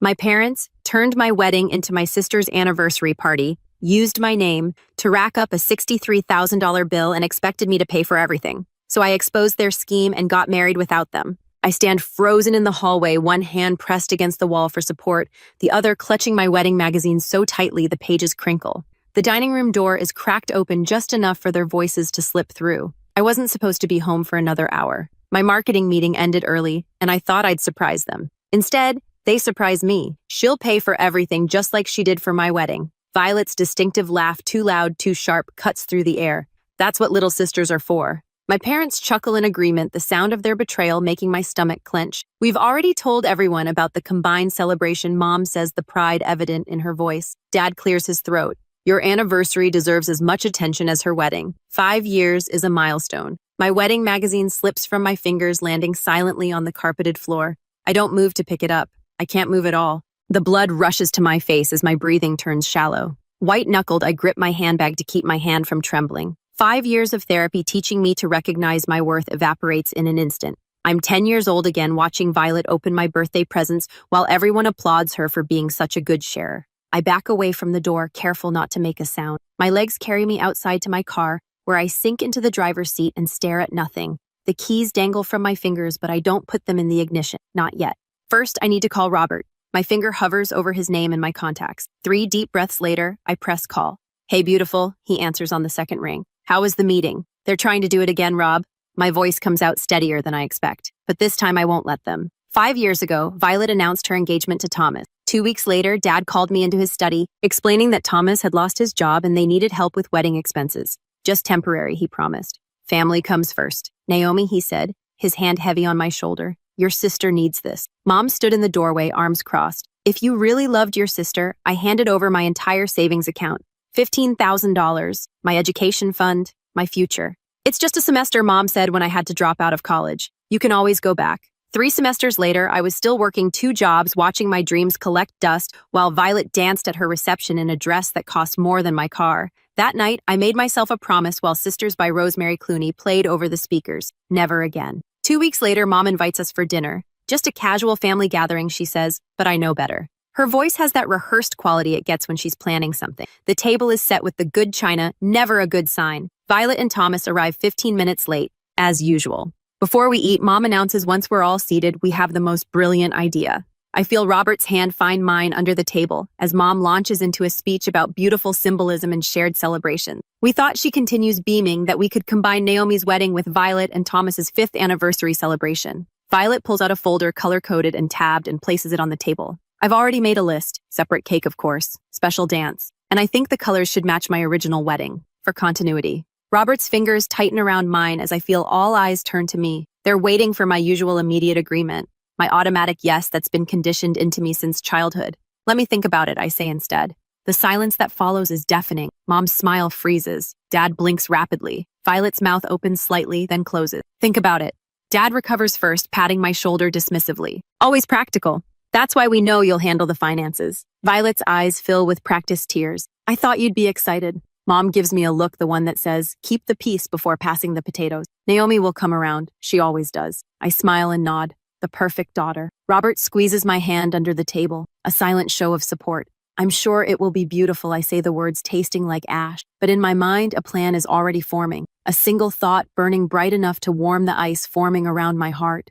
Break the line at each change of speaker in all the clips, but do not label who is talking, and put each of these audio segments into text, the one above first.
My parents turned my wedding into my sister's anniversary party, used my name to rack up a $63,000 bill and expected me to pay for everything. So I exposed their scheme and got married without them. I stand frozen in the hallway, one hand pressed against the wall for support, the other clutching my wedding magazine so tightly the pages crinkle. The dining room door is cracked open just enough for their voices to slip through. I wasn't supposed to be home for another hour. My marketing meeting ended early, and I thought I'd surprise them. Instead, they surprised me. She'll pay for everything just like she did for my wedding. Violet's distinctive laugh, too loud, too sharp, cuts through the air. That's what little sisters are for. My parents chuckle in agreement, the sound of their betrayal making my stomach clench. We've already told everyone about the combined celebration, Mom says, the pride evident in her voice. Dad clears his throat. Your anniversary deserves as much attention as her wedding. 5 years is a milestone. My wedding magazine slips from my fingers, landing silently on the carpeted floor. I don't move to pick it up. I can't move at all. The blood rushes to my face as my breathing turns shallow. White-knuckled, I grip my handbag to keep my hand from trembling. 5 years of therapy teaching me to recognize my worth evaporates in an instant. I'm 10 years old again, watching Violet open my birthday presents while everyone applauds her for being such a good sharer. I back away from the door, careful not to make a sound. My legs carry me outside to my car, where I sink into the driver's seat and stare at nothing. The keys dangle from my fingers, but I don't put them in the ignition. Not yet. First, I need to call Robert. My finger hovers over his name in my contacts. 3 deep breaths later, I press call. Hey, beautiful, he answers on the second ring. How was the meeting? They're trying to do it again, Rob. My voice comes out steadier than I expect. But this time I won't let them. 5 years ago, Violet announced her engagement to Thomas. 2 weeks later, Dad called me into his study, explaining that Thomas had lost his job and they needed help with wedding expenses. Just temporary, he promised. Family comes first. Naomi, he said, his hand heavy on my shoulder. Your sister needs this. Mom stood in the doorway, arms crossed. If you really loved your sister, I handed over my entire savings account. $15,000, my education fund, my future. It's just a semester, Mom said when I had to drop out of college. You can always go back. 3 semesters later, I was still working 2 jobs, watching my dreams collect dust while Violet danced at her reception in a dress that cost more than my car. That night, I made myself a promise while Sisters by Rosemary Clooney played over the speakers. Never again. 2 weeks later, Mom invites us for dinner. Just a casual family gathering, she says, but I know better. Her voice has that rehearsed quality it gets when she's planning something. The table is set with the good china, never a good sign. Violet and Thomas arrive 15 minutes late, as usual. Before we eat, Mom announces once we're all seated, we have the most brilliant idea. I feel Robert's hand find mine under the table as Mom launches into a speech about beautiful symbolism and shared celebration. We thought, she continues, beaming, that we could combine Naomi's wedding with Violet and Thomas's 5th anniversary celebration. Violet pulls out a folder color-coded and tabbed and places it on the table. I've already made a list. Separate cake, of course. Special dance. And I think the colors should match my original wedding. For continuity. Robert's fingers tighten around mine as I feel all eyes turn to me. They're waiting for my usual immediate agreement. My automatic yes that's been conditioned into me since childhood. Let me think about it, I say instead. The silence that follows is deafening. Mom's smile freezes. Dad blinks rapidly. Violet's mouth opens slightly, then closes. Think about it. Dad recovers first, patting my shoulder dismissively. Always practical. That's why we know you'll handle the finances. Violet's eyes fill with practiced tears. I thought you'd be excited. Mom gives me a look, the one that says, keep the peace before passing the potatoes. Naomi will come around. She always does. I smile and nod. The perfect daughter. Robert squeezes my hand under the table, a silent show of support. I'm sure it will be beautiful, I say, the words tasting like ash. But in my mind, a plan is already forming. A single thought burning bright enough to warm the ice forming around my heart.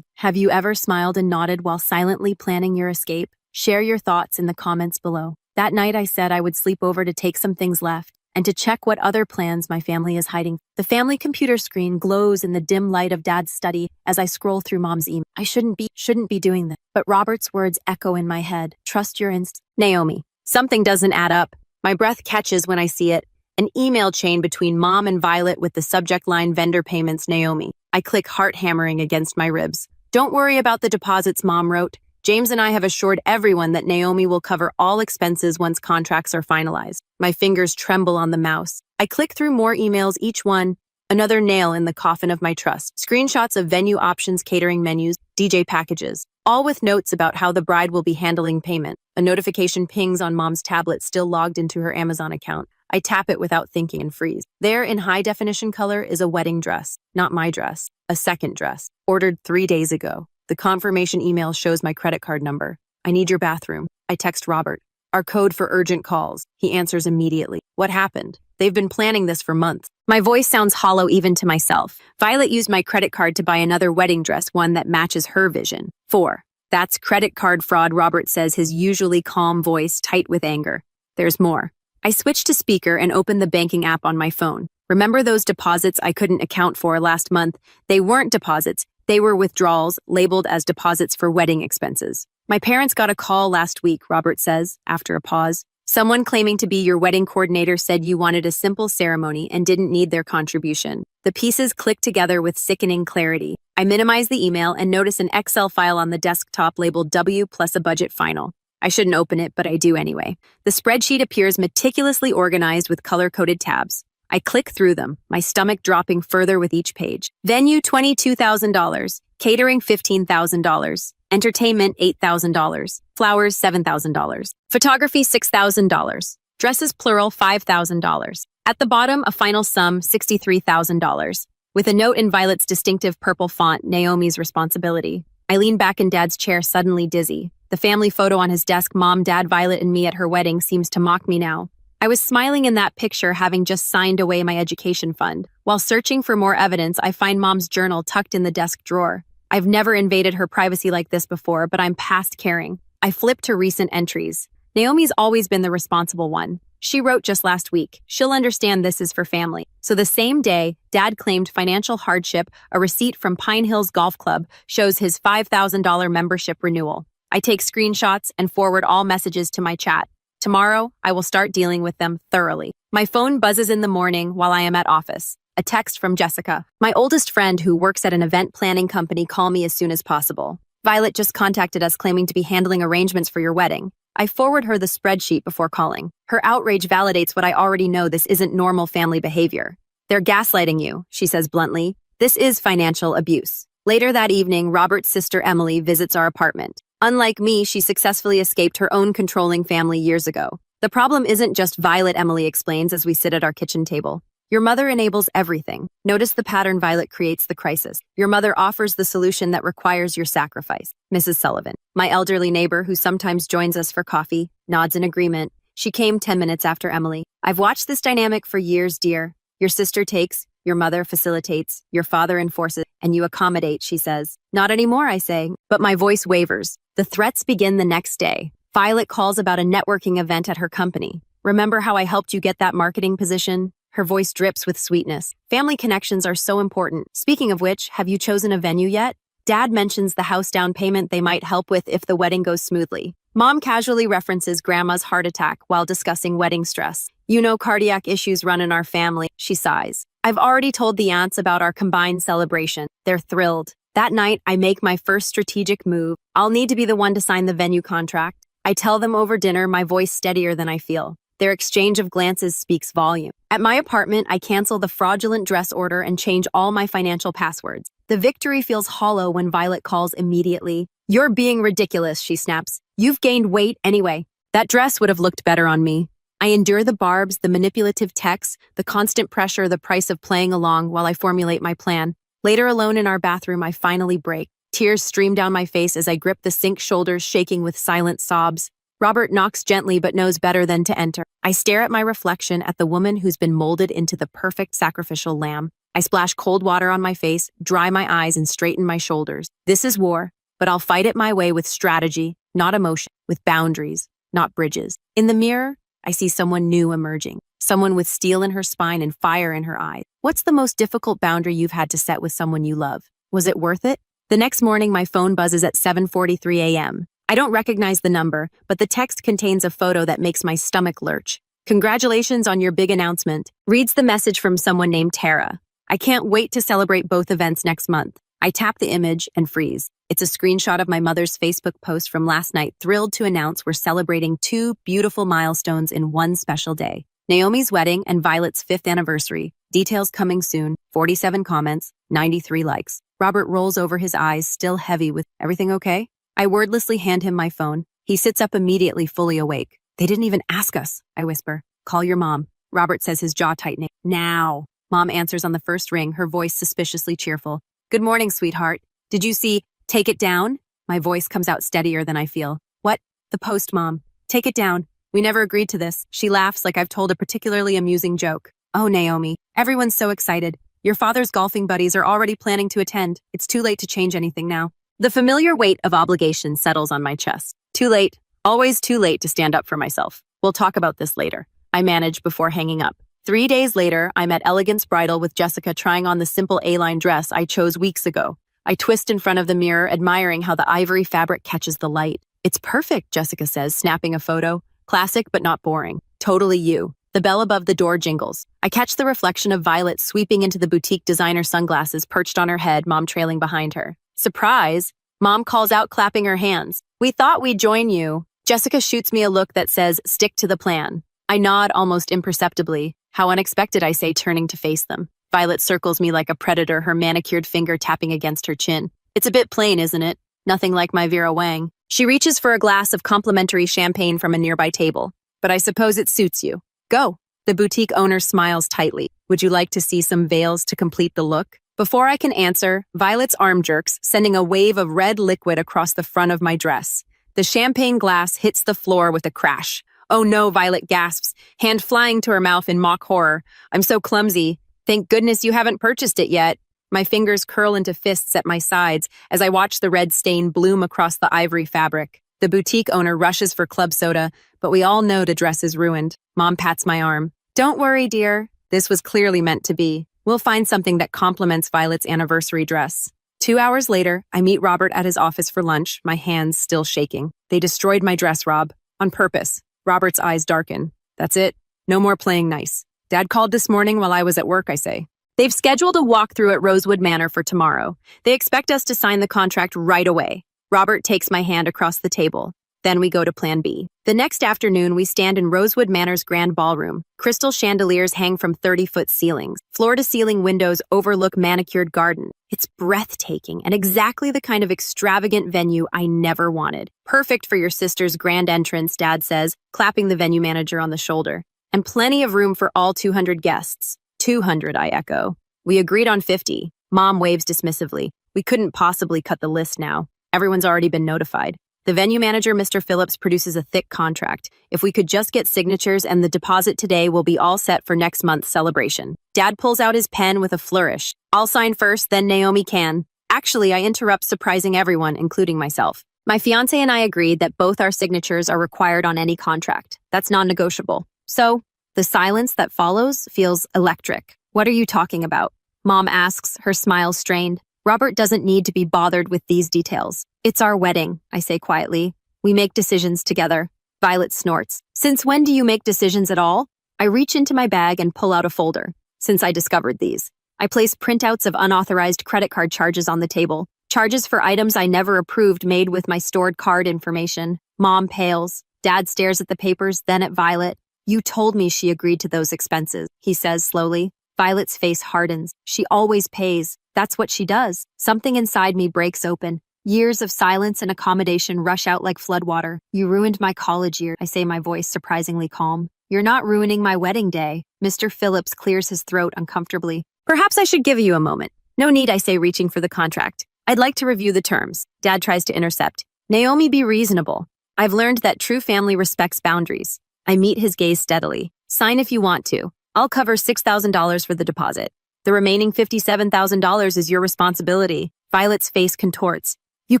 Have you ever smiled and nodded while silently planning your escape? Share your thoughts in the comments below. That night I said I would sleep over to take some things left and to check what other plans my family is hiding. The family computer screen glows in the dim light of Dad's study as I scroll through Mom's email. I shouldn't be doing this. But Robert's words echo in my head. Trust your instinct. Naomi. Something doesn't add up. My breath catches when I see it. An email chain between Mom and Violet with the subject line vendor payments, Naomi. I click, heart hammering against my ribs. Don't worry about the deposits, Mom wrote. James and I have assured everyone that Naomi will cover all expenses once contracts are finalized. My fingers tremble on the mouse. I click through more emails, each one another nail in the coffin of my trust. Screenshots of venue options, catering menus, DJ packages, all with notes about how the bride will be handling payment. A notification pings on Mom's tablet, still logged into her Amazon account. I tap it without thinking and freeze. There, in high-definition color, is a wedding dress. Not my dress. A second dress. Ordered 3 days ago. The confirmation email shows my credit card number. I need your bathroom. I text Robert. Our code for urgent calls. He answers immediately. What happened? They've been planning this for months. My voice sounds hollow even to myself. Violet used my credit card to buy another wedding dress, one that matches her vision. 4. That's credit card fraud, Robert says, his usually calm voice tight with anger. There's more. I switch to speaker and open the banking app on my phone. Remember those deposits I couldn't account for last month? They weren't deposits. They were withdrawals labeled as deposits for wedding expenses. My parents got a call last week, Robert says, after a pause. Someone claiming to be your wedding coordinator said you wanted a simple ceremony and didn't need their contribution. The pieces click together with sickening clarity. I minimize the email and notice an Excel file on the desktop labeled W plus a budget final. I shouldn't open it, but I do anyway. The spreadsheet appears meticulously organized with color-coded tabs. I click through them, my stomach dropping further with each page. Venue $22,000, catering $15,000, entertainment $8,000, flowers $7,000, photography $6,000, dresses plural $5,000. At the bottom, a final sum $63,000, with a note in Violet's distinctive purple font, Naomi's responsibility. I lean back in Dad's chair, suddenly dizzy. The family photo on his desk, Mom, Dad, Violet, and me at her wedding, seems to mock me now. I was smiling in that picture, having just signed away my education fund. While searching for more evidence, I find Mom's journal tucked in the desk drawer. I've never invaded her privacy like this before, but I'm past caring. I flip to recent entries. Naomi's always been the responsible one. She wrote just last week, she'll understand this is for family. So the same day, Dad claimed financial hardship, a receipt from Pine Hills Golf Club shows his $5,000 membership renewal. I take screenshots and forward all messages to my chat. Tomorrow, I will start dealing with them thoroughly. My phone buzzes in the morning while I am at office. A text from Jessica, my oldest friend who works at an event planning company. Call me as soon as possible. Violet just contacted us claiming to be handling arrangements for your wedding. I forward her the spreadsheet before calling. Her outrage validates what I already know. This isn't normal family behavior. They're gaslighting you, she says bluntly. This is financial abuse. Later that evening, Robert's sister Emily visits our apartment. Unlike me, she successfully escaped her own controlling family years ago. The problem isn't just Violet, Emily explains as we sit at our kitchen table. Your mother enables everything. Notice the pattern. Violet creates the crisis. Your mother offers the solution that requires your sacrifice. Mrs. Sullivan, my elderly neighbor who sometimes joins us for coffee, nods in agreement. She came 10 minutes after Emily. I've watched this dynamic for years, dear. Your sister takes, your mother facilitates, your father enforces, and you accommodate, she says. Not anymore, I say, but my voice wavers. The threats begin the next day. Violet calls about a networking event at her company. Remember how I helped you get that marketing position? Her voice drips with sweetness. Family connections are so important. Speaking of which, have you chosen a venue yet? Dad mentions the house down payment they might help with if the wedding goes smoothly. Mom casually references Grandma's heart attack while discussing wedding stress. You know, cardiac issues run in our family, she sighs. I've already told the aunts about our combined celebration. They're thrilled. That night, I make my first strategic move. I'll need to be the one to sign the venue contract. I tell them over dinner, my voice steadier than I feel. Their exchange of glances speaks volume. At my apartment, I cancel the fraudulent dress order and change all my financial passwords. The victory feels hollow when Violet calls immediately. You're being ridiculous, she snaps. You've gained weight anyway. That dress would have looked better on me. I endure the barbs, the manipulative texts, the constant pressure, the price of playing along while I formulate my plan. Later, alone in our bathroom, I finally break. Tears stream down my face as I grip the sink, shoulders shaking with silent sobs. Robert knocks gently but knows better than to enter. I stare at my reflection, at the woman who's been molded into the perfect sacrificial lamb. I splash cold water on my face, dry my eyes, and straighten my shoulders. This is war, but I'll fight it my way with strategy, not emotion, with boundaries, not bridges. In the mirror, I see someone new emerging, someone with steel in her spine and fire in her eyes. What's the most difficult boundary you've had to set with someone you love? Was it worth it? The next morning, my phone buzzes at 7:43 a.m. I don't recognize the number, but the text contains a photo that makes my stomach lurch. Congratulations on your big announcement. Reads the message from someone named Tara. I can't wait to celebrate both events next month. I tap the image and freeze. It's a screenshot of my mother's Facebook post from last night, thrilled to announce we're celebrating 2 beautiful milestones in one special day. Naomi's wedding and Violet's 5th anniversary. Details coming soon. 47 comments, 93 likes. Robert rolls over his eyes, still heavy with, everything okay? I wordlessly hand him my phone. He sits up immediately, fully awake. They didn't even ask us, I whisper. Call your mom. Robert says, his jaw tightening. Now. Mom answers on the first ring, her voice suspiciously cheerful. Good morning, sweetheart. Did you see, take it down? My voice comes out steadier than I feel. What? The post, Mom. Take it down. We never agreed to this. She laughs like I've told a particularly amusing joke. Oh, Naomi. Everyone's so excited. Your father's golfing buddies are already planning to attend. It's too late to change anything now. The familiar weight of obligation settles on my chest. Too late. Always too late to stand up for myself. We'll talk about this later. I manage before hanging up. 3 days later, I'm at Elegance Bridal with Jessica trying on the simple A-line dress I chose weeks ago. I twist in front of the mirror, admiring how the ivory fabric catches the light. It's perfect, Jessica says, snapping a photo. Classic, but not boring. Totally you. The bell above the door jingles. I catch the reflection of Violet sweeping into the boutique designer sunglasses perched on her head, Mom trailing behind her. Surprise! Mom calls out, clapping her hands. We thought we'd join you. Jessica shoots me a look that says, stick to the plan. I nod almost imperceptibly. How unexpected, I say, turning to face them. Violet circles me like a predator, her manicured finger tapping against her chin. It's a bit plain, isn't it? Nothing like my Vera Wang. She reaches for a glass of complimentary champagne from a nearby table. But I suppose it suits you. Go. The boutique owner smiles tightly. Would you like to see some veils to complete the look? Before I can answer, Violet's arm jerks, sending a wave of red liquid across the front of my dress. The champagne glass hits the floor with a crash. Oh no, Violet gasps, hand flying to her mouth in mock horror. I'm so clumsy. Thank goodness you haven't purchased it yet. My fingers curl into fists at my sides as I watch the red stain bloom across the ivory fabric. The boutique owner rushes for club soda, but we all know the dress is ruined. Mom pats my arm. Don't worry, dear. This was clearly meant to be. We'll find something that complements Violet's anniversary dress. 2 hours later, I meet Robert at his office for lunch, my hands still shaking. They destroyed my dress, Rob. On purpose. Robert's eyes darken. That's it. No more playing nice. Dad called this morning while I was at work, I say. They've scheduled a walkthrough at Rosewood Manor for tomorrow. They expect us to sign the contract right away. Robert takes my hand across the table. Then we go to Plan B. The next afternoon, we stand in Rosewood Manor's grand ballroom. Crystal chandeliers hang from 30-foot ceilings. Floor-to-ceiling windows overlook manicured garden. It's breathtaking and exactly the kind of extravagant venue I never wanted. Perfect for your sister's grand entrance, Dad says, clapping the venue manager on the shoulder. And plenty of room for all 200 guests. 200, I echo. We agreed on 50. Mom waves dismissively. We couldn't possibly cut the list now. Everyone's already been notified. The venue manager, Mr. Phillips, produces a thick contract. If we could just get signatures and the deposit today, we'll be all set for next month's celebration. Dad pulls out his pen with a flourish. I'll sign first, then Naomi can. Actually, I interrupt, surprising everyone, including myself. My fiancé and I agreed that both our signatures are required on any contract. That's non-negotiable. So, the silence that follows feels electric. What are you talking about? Mom asks, her smile strained. Robert doesn't need to be bothered with these details. It's our wedding, I say quietly. We make decisions together. Violet snorts. Since when do you make decisions at all? I reach into my bag and pull out a folder. Since I discovered these. I place printouts of unauthorized credit card charges on the table. Charges for items I never approved made with my stored card information. Mom pales. Dad stares at the papers, then at Violet. You told me she agreed to those expenses, he says slowly. Violet's face hardens. She always pays. That's what she does. Something inside me breaks open. Years of silence and accommodation rush out like floodwater. You ruined my college year, I say, my voice surprisingly calm. You're not ruining my wedding day. Mr. Phillips clears his throat uncomfortably. Perhaps I should give you a moment. No need, I say, reaching for the contract. I'd like to review the terms. Dad tries to intercept. Naomi, be reasonable. I've learned that true family respects boundaries. I meet his gaze steadily. Sign if you want to. I'll cover $6,000 for the deposit. The remaining $57,000 is your responsibility. Violet's face contorts. You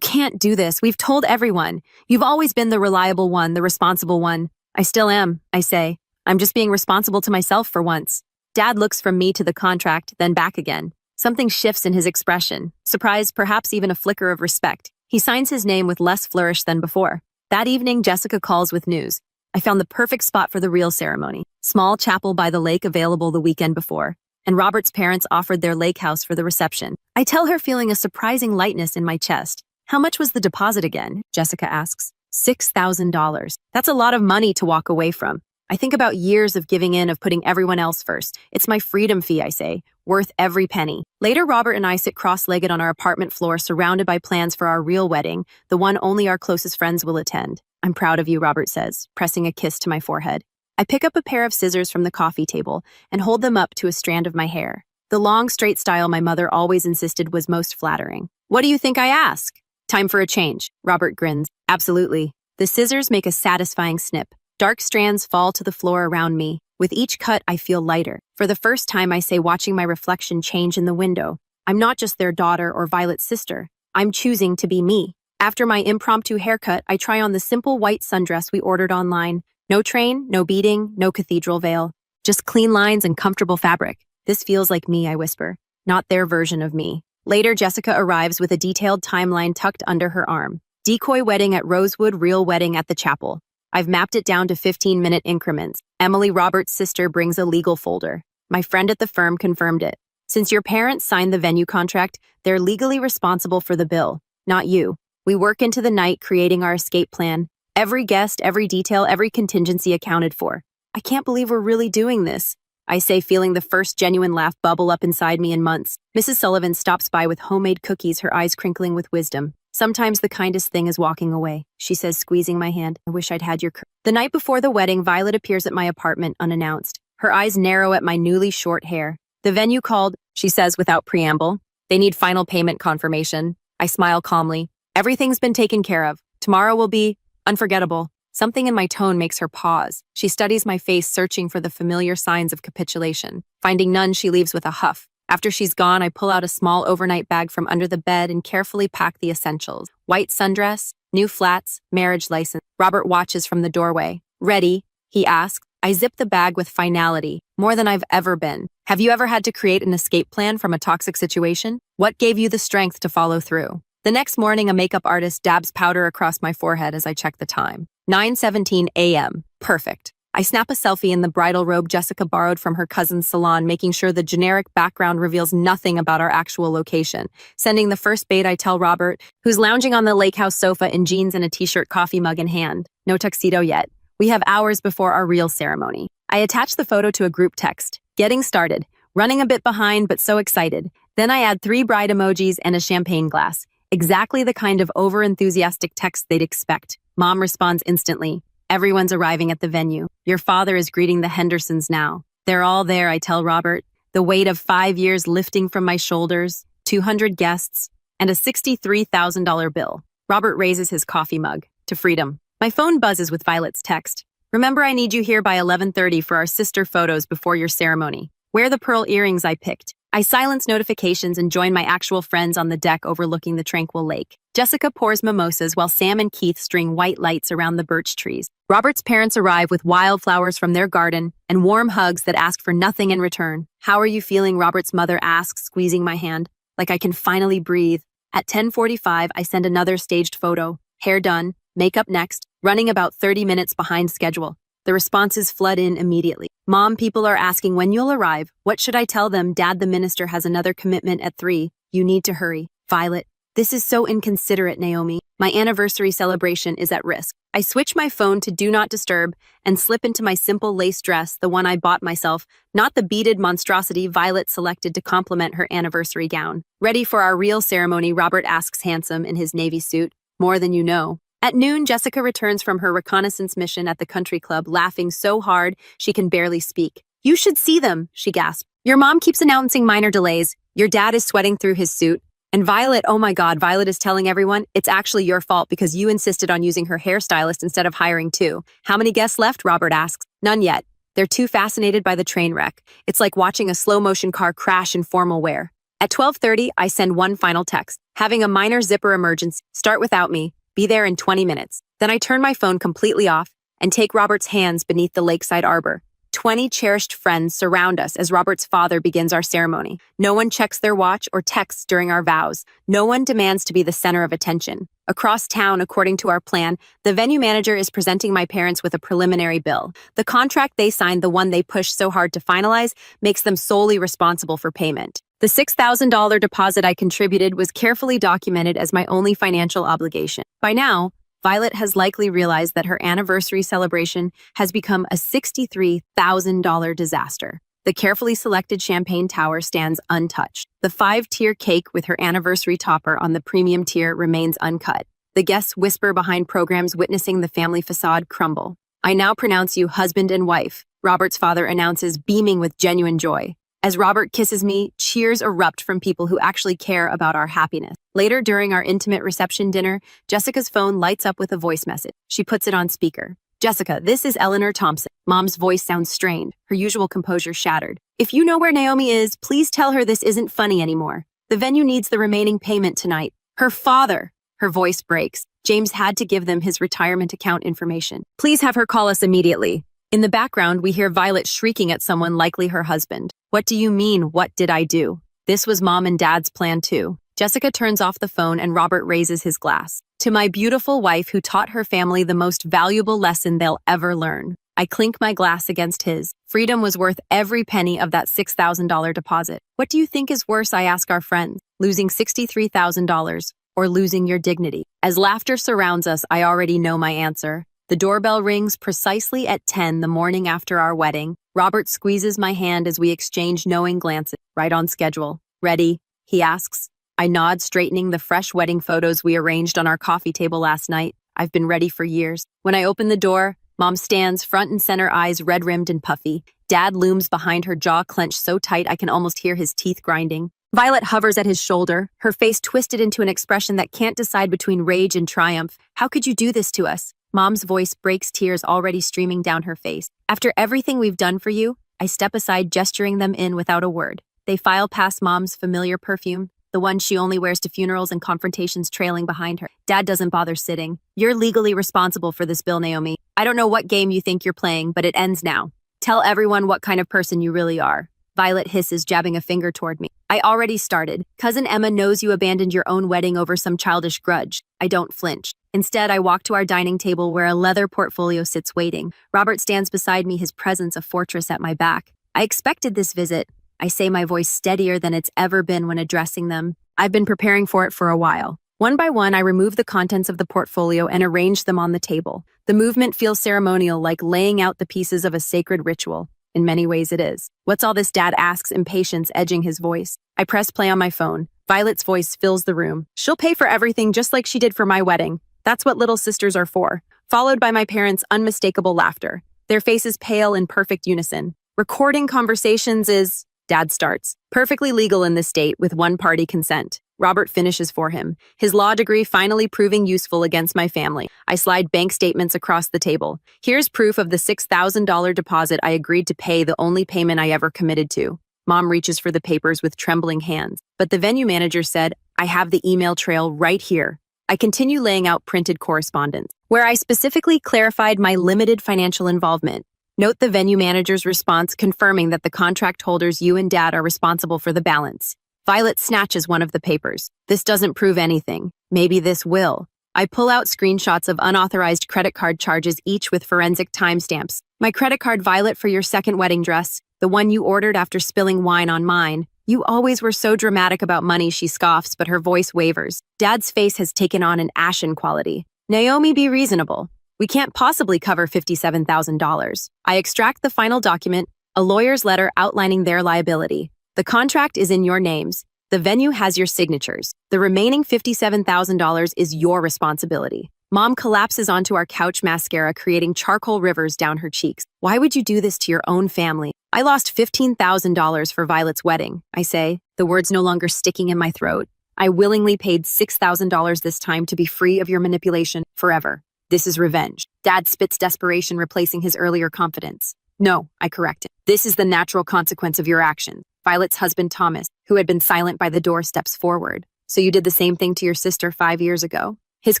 can't do this. We've told everyone. You've always been the reliable one, the responsible one. I still am, I say. I'm just being responsible to myself for once. Dad looks from me to the contract, then back again. Something shifts in his expression. Surprise, perhaps even a flicker of respect. He signs his name with less flourish than before. That evening, Jessica calls with news. I found the perfect spot for the real ceremony. Small chapel by the lake available the weekend before. And Robert's parents offered their lake house for the reception. I tell her, feeling a surprising lightness in my chest. How much was the deposit again? Jessica asks. $6,000. That's a lot of money to walk away from. I think about years of giving in, of putting everyone else first. It's my freedom fee, I say, worth every penny. Later, Robert and I sit cross-legged on our apartment floor, surrounded by plans for our real wedding, the one only our closest friends will attend. I'm proud of you, Robert says, pressing a kiss to my forehead. I pick up a pair of scissors from the coffee table and hold them up to a strand of my hair. The long, straight style my mother always insisted was most flattering. What do you think I ask? Time for a change. Robert grins. Absolutely. The scissors make a satisfying snip. Dark strands fall to the floor around me. With each cut, I feel lighter. For the first time, I say, watching my reflection change in the window. I'm not just their daughter or Violet's sister. I'm choosing to be me. After my impromptu haircut, I try on the simple white sundress we ordered online. No train, no beading, no cathedral veil. Just clean lines and comfortable fabric. This feels like me, I whisper. Not their version of me. Later, Jessica arrives with a detailed timeline tucked under her arm. Decoy wedding at Rosewood, real wedding at the chapel. I've mapped it down to 15-minute increments. Emily, Robert's sister, brings a legal folder. My friend at the firm confirmed it. Since your parents signed the venue contract, they're legally responsible for the bill, not you. We work into the night creating our escape plan. Every guest, every detail, every contingency accounted for. I can't believe we're really doing this, I say, feeling the first genuine laugh bubble up inside me in months. Mrs. Sullivan stops by with homemade cookies, her eyes crinkling with wisdom. Sometimes the kindest thing is walking away, she says, squeezing my hand. I wish I'd had your The night before the wedding, Violet appears at my apartment unannounced. Her eyes narrow at my newly short hair. The venue called, she says without preamble. They need final payment confirmation. I smile calmly. Everything's been taken care of. Tomorrow will be unforgettable. Something in my tone makes her pause. She studies my face, searching for the familiar signs of capitulation. Finding none, she leaves with a huff. After she's gone, I pull out a small overnight bag from under the bed and carefully pack the essentials. White sundress, new flats, marriage license. Robert watches from the doorway. Ready? He asks. I zip the bag with finality, more than I've ever been. Have you ever had to create an escape plan from a toxic situation? What gave you the strength to follow through? The next morning, a makeup artist dabs powder across my forehead as I check the time. 9:17 a.m. Perfect. I snap a selfie in the bridal robe Jessica borrowed from her cousin's salon, making sure the generic background reveals nothing about our actual location. Sending the first bait, I tell Robert, who's lounging on the lake house sofa in jeans and a t-shirt, coffee mug in hand. No tuxedo yet. We have hours before our real ceremony. I attach the photo to a group text. Getting started. Running a bit behind, but so excited. Then I add 3 bride emojis and a champagne glass. Exactly the kind of over-enthusiastic text they'd expect. Mom responds instantly. Everyone's arriving at the venue. Your father is greeting the Hendersons now. They're all there, I tell Robert. The weight of 5 years lifting from my shoulders, 200 guests, and a $63,000 bill. Robert raises his coffee mug. To freedom. My phone buzzes with Violet's text. Remember, I need you here by 11:30 for our sister photos before your ceremony. Wear the pearl earrings I picked. I silence notifications and join my actual friends on the deck overlooking the tranquil lake. Jessica pours mimosas while Sam and Keith string white lights around the birch trees. Robert's parents arrive with wildflowers from their garden and warm hugs that ask for nothing in return. How are you feeling? Robert's mother asks, squeezing my hand. Like I can finally breathe. At 10:45, I send another staged photo. Hair done, makeup next, running about 30 minutes behind schedule. The responses flood in immediately. Mom, people are asking when you'll arrive. What should I tell them? Dad, the minister has another commitment at 3. You need to hurry. Violet, this is so inconsiderate, Naomi. My anniversary celebration is at risk. I switch my phone to Do Not Disturb and slip into my simple lace dress, the one I bought myself, not the beaded monstrosity Violet selected to complement her anniversary gown. Ready for our real ceremony, Robert asks, handsome in his navy suit. More than you know. At noon, Jessica returns from her reconnaissance mission at the country club, laughing so hard she can barely speak. You should see them, she gasps. Your mom keeps announcing minor delays. Your dad is sweating through his suit. And Violet, oh my God, Violet is telling everyone it's actually your fault because you insisted on using her hairstylist instead of hiring 2. How many guests left? Robert asks. None yet. They're too fascinated by the train wreck. It's like watching a slow-motion car crash in formal wear. At 12:30, I send one final text. Having a minor zipper emergency. Start without me. Be there in 20 minutes. Then I turn my phone completely off and take Robert's hands beneath the lakeside arbor. 20 cherished friends surround us as Robert's father begins our ceremony. No one checks their watch or texts during our vows. No one demands to be the center of attention. Across town, according to our plan, the venue manager is presenting my parents with a preliminary bill. The contract they signed, the one they pushed so hard to finalize, makes them solely responsible for payment. The $6,000 deposit I contributed was carefully documented as my only financial obligation. By now, Violet has likely realized that her anniversary celebration has become a $63,000 disaster. The carefully selected champagne tower stands untouched. The 5-tier cake with her anniversary topper on the premium tier remains uncut. The guests whisper behind programs, witnessing the family facade crumble. I now pronounce you husband and wife, Robert's father announces, beaming with genuine joy. As Robert kisses me, cheers erupt from people who actually care about our happiness. Later, during our intimate reception dinner, Jessica's phone lights up with a voice message. She puts it on speaker. Jessica, this is Eleanor Thompson. Mom's voice sounds strained, her usual composure shattered. If you know where Naomi is, please tell her this isn't funny anymore. The venue needs the remaining payment tonight. Her father. Her voice breaks. James had to give them his retirement account information. Please have her call us immediately. In the background, we hear Violet shrieking at someone, likely her husband. What do you mean, what did I do? This was Mom and Dad's plan too. Jessica turns off the phone and Robert raises his glass. To my beautiful wife who taught her family the most valuable lesson they'll ever learn. I clink my glass against his. Freedom was worth every penny of that $6,000 deposit. What do you think is worse, I ask our friends? Losing $63,000 or losing your dignity? As laughter surrounds us, I already know my answer. The doorbell rings precisely at 10 the morning after our wedding. Robert squeezes my hand as we exchange knowing glances. Right on schedule. Ready? He asks. I nod, straightening the fresh wedding photos we arranged on our coffee table last night. I've been ready for years. When I open the door, Mom stands front and center, eyes red-rimmed and puffy. Dad looms behind her, jaw clenched so tight I can almost hear his teeth grinding. Violet hovers at his shoulder, her face twisted into an expression that can't decide between rage and triumph. How could you do this to us? Mom's voice breaks, tears already streaming down her face. After everything we've done for you, I step aside, gesturing them in without a word. They file past Mom's familiar perfume, the one she only wears to funerals and confrontations, trailing behind her. Dad doesn't bother sitting. You're legally responsible for this bill, Naomi. I don't know what game you think you're playing, but it ends now. Tell everyone what kind of person you really are. Violet hisses, jabbing a finger toward me. I already started. Cousin Emma knows you abandoned your own wedding over some childish grudge. I don't flinch. Instead, I walk to our dining table where a leather portfolio sits waiting. Robert stands beside me, his presence a fortress at my back. I expected this visit. I say, my voice steadier than it's ever been when addressing them. I've been preparing for it for a while. One by one, I remove the contents of the portfolio and arrange them on the table. The movement feels ceremonial, like laying out the pieces of a sacred ritual. In many ways it is. What's all this, Dad asks, impatience edging his voice. I press play on my phone. Violet's voice fills the room. She'll pay for everything just like she did for my wedding. That's what little sisters are for. Followed by my parents' unmistakable laughter. Their faces pale in perfect unison. Recording conversations is... Dad starts. Perfectly legal in this state with one-party consent. Robert finishes for him, his law degree finally proving useful against my family. I slide bank statements across the table. Here's proof of the $6,000 deposit I agreed to pay, the only payment I ever committed to. Mom reaches for the papers with trembling hands. But the venue manager said, I have the email trail right here. I continue laying out printed correspondence, where I specifically clarified my limited financial involvement. Note the venue manager's response confirming that the contract holders, you and Dad, are responsible for the balance. Violet snatches one of the papers. This doesn't prove anything. Maybe this will. I pull out screenshots of unauthorized credit card charges, each with forensic timestamps. My credit card, Violet, for your second wedding dress, the one you ordered after spilling wine on mine. You always were so dramatic about money, she scoffs, but her voice wavers. Dad's face has taken on an ashen quality. Naomi, be reasonable. We can't possibly cover $57,000. I extract the final document, a lawyer's letter outlining their liability. The contract is in your names. The venue has your signatures. The remaining $57,000 is your responsibility. Mom collapses onto our couch, mascara creating charcoal rivers down her cheeks. Why would you do this to your own family? I lost $15,000 for Violet's wedding, I say, the words no longer sticking in my throat. I willingly paid $6,000 this time to be free of your manipulation forever. This is revenge. Dad spits desperation, replacing his earlier confidence. No, I correct it. This is the natural consequence of your actions. Violet's husband, Thomas, who had been silent by the door, steps forward. So you did the same thing to your sister 5 years ago? His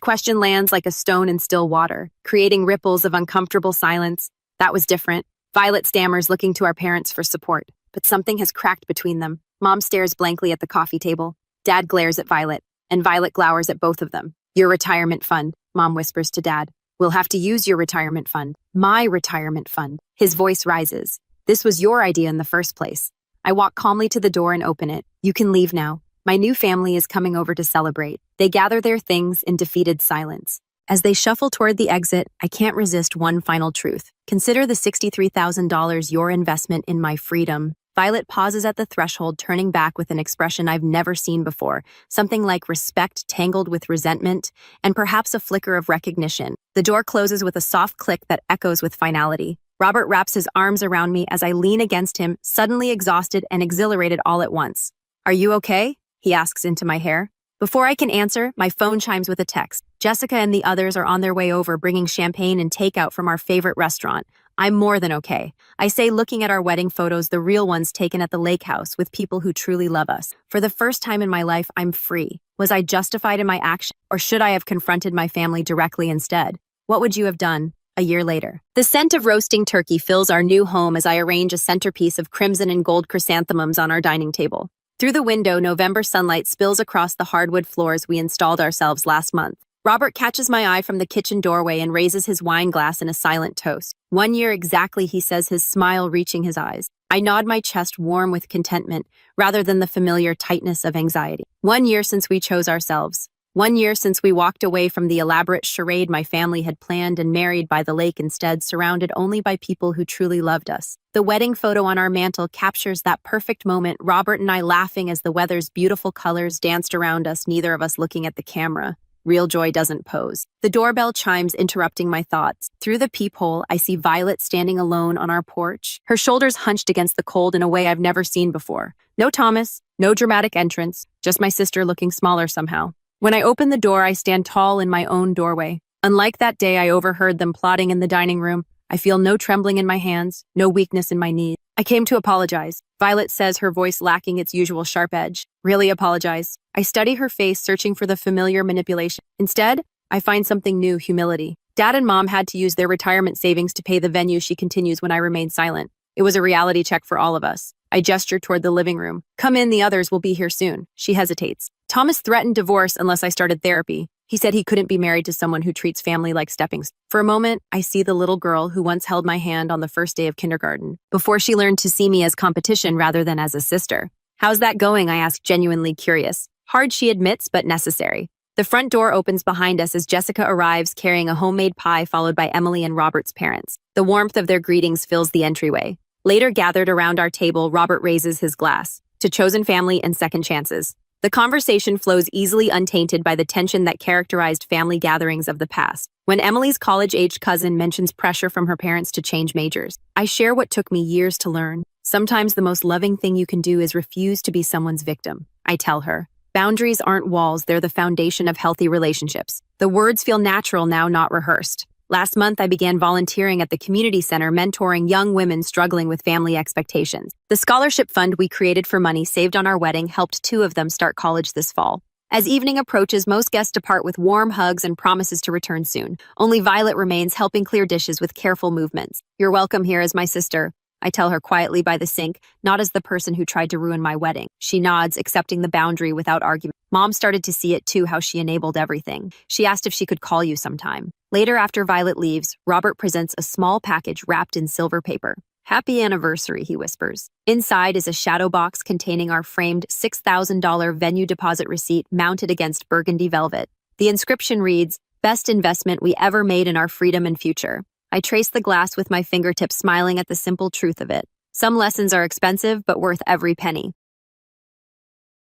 question lands like a stone in still water, creating ripples of uncomfortable silence. That was different. Violet stammers, looking to our parents for support. But something has cracked between them. Mom stares blankly at the coffee table. Dad glares at Violet, and Violet glowers at both of them. Your retirement fund, Mom whispers to Dad. We'll have to use your retirement fund. My retirement fund. His voice rises. This was your idea in the first place. I walk calmly to the door and open it. You can leave now. My new family is coming over to celebrate. They gather their things in defeated silence. As they shuffle toward the exit, I can't resist one final truth. Consider the $63,000 your investment in my freedom. Violet pauses at the threshold, turning back with an expression I've never seen before, something like respect tangled with resentment, and perhaps a flicker of recognition. The door closes with a soft click that echoes with finality. Robert wraps his arms around me as I lean against him, suddenly exhausted and exhilarated all at once. Are you okay? He asks into my hair. Before I can answer, my phone chimes with a text. Jessica and the others are on their way over, bringing champagne and takeout from our favorite restaurant. I'm more than okay. I say, looking at our wedding photos, the real ones taken at the lake house with people who truly love us. For the first time in my life, I'm free. Was I justified in my action, or should I have confronted my family directly instead? What would you have done? A year later. The scent of roasting turkey fills our new home as I arrange a centerpiece of crimson and gold chrysanthemums on our dining table. Through the window, November sunlight spills across the hardwood floors we installed ourselves last month. Robert catches my eye from the kitchen doorway and raises his wine glass in a silent toast. 1 year exactly, he says, his smile reaching his eyes. I nod, my chest warm with contentment, rather than the familiar tightness of anxiety. 1 year since we chose ourselves. 1 year since we walked away from the elaborate charade my family had planned and married by the lake instead, surrounded only by people who truly loved us. The wedding photo on our mantle captures that perfect moment, Robert and I laughing as the weather's beautiful colors danced around us, neither of us looking at the camera. Real joy doesn't pose. The doorbell chimes, interrupting my thoughts. Through the peephole, I see Violet standing alone on our porch, her shoulders hunched against the cold in a way I've never seen before. No Thomas, no dramatic entrance, just my sister looking smaller somehow. When I open the door, I stand tall in my own doorway. Unlike that day I overheard them plotting in the dining room, I feel no trembling in my hands, no weakness in my knees. I came to apologize, Violet says, her voice lacking its usual sharp edge. Really apologize? I study her face, searching for the familiar manipulation. Instead, I find something new, humility. Dad and Mom had to use their retirement savings to pay the venue, she continues when I remain silent. It was a reality check for all of us. I gesture toward the living room. Come in, the others will be here soon. She hesitates. Thomas threatened divorce unless I started therapy. He said he couldn't be married to someone who treats family like stepping stones. For a moment, I see the little girl who once held my hand on the first day of kindergarten, before she learned to see me as competition rather than as a sister. How's that going? I ask, genuinely curious. Hard, she admits, but necessary. The front door opens behind us as Jessica arrives carrying a homemade pie, followed by Emily and Robert's parents. The warmth of their greetings fills the entryway. Later, gathered around our table, Robert raises his glass to chosen family and second chances. The conversation flows easily, untainted by the tension that characterized family gatherings of the past. When Emily's college-aged cousin mentions pressure from her parents to change majors, I share what took me years to learn. Sometimes the most loving thing you can do is refuse to be someone's victim. I tell her, boundaries aren't walls, they're the foundation of healthy relationships. The words feel natural now, not rehearsed. Last month, I began volunteering at the community center, mentoring young women struggling with family expectations. The scholarship fund we created for money saved on our wedding helped 2 of them start college this fall. As evening approaches, most guests depart with warm hugs and promises to return soon. Only Violet remains, helping clear dishes with careful movements. You're welcome here as my sister, I tell her quietly by the sink, not as the person who tried to ruin my wedding. She nods, accepting the boundary without argument. Mom started to see it too, how she enabled everything. She asked if she could call you sometime. Later, after Violet leaves, Robert presents a small package wrapped in silver paper. Happy anniversary, he whispers. Inside is a shadow box containing our framed $6,000 venue deposit receipt mounted against burgundy velvet. The inscription reads, "Best investment we ever made in our freedom and future." I trace the glass with my fingertips, smiling at the simple truth of it. Some lessons are expensive, but worth every penny.